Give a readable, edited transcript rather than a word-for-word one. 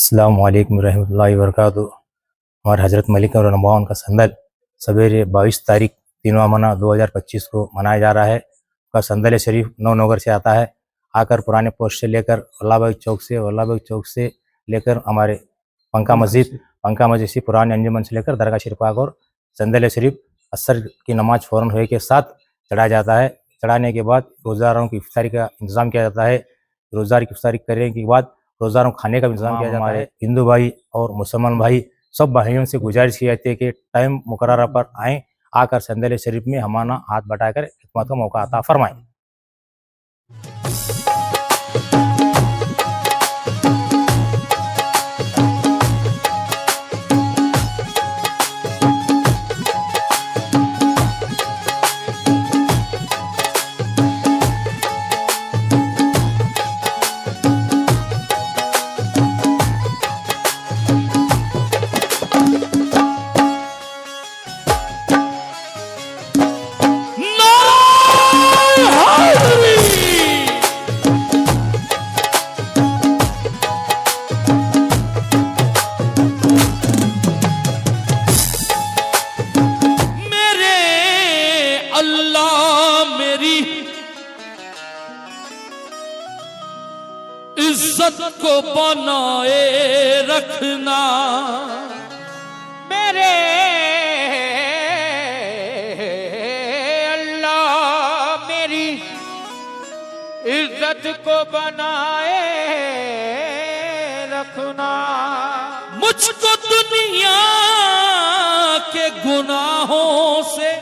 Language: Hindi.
अस्सलाम वालेकुम रहमतुल्लाहि व बरकातुहू। हमारे हज़रत मलिक रमज़ान का संदल सवेरे 22 तारीख 3वां महीना 2025 को मनाया जा रहा है। का संदल शरीफ 9 नगर से आता है। आकर पुराने पोस्ट से लेकर वल्लाबाग चौक से लेकर हमारे पंका मस्जिद से पुराने अंजुमन से लेकर दरगाह शरीफ और संदल शरीफ असर की नमाज फ़ौरन होने के साथ चढ़ाया जाता है। चढ़ाने के बाद रोज़ारों की इफ्तारी का इंतज़ाम किया जाता है। रोज़ार की इफ्तारी करने के बाद रोज़ारों खाने का इंतजाम किया जाता है। हिंदू भाई और मुसलमान भाई सब भाइयों से गुजारिश की जाती है कि टाइम मुकर्रर पर आएँ, आकर संदल शरीफ में हमारा हाथ बटाकर खिदमत का मौका अता फरमाएं। इज्जत को बनाए रखना, मेरे अल्लाह मेरी इज्जत को बनाए रखना। मुझको दुनिया के गुनाहों से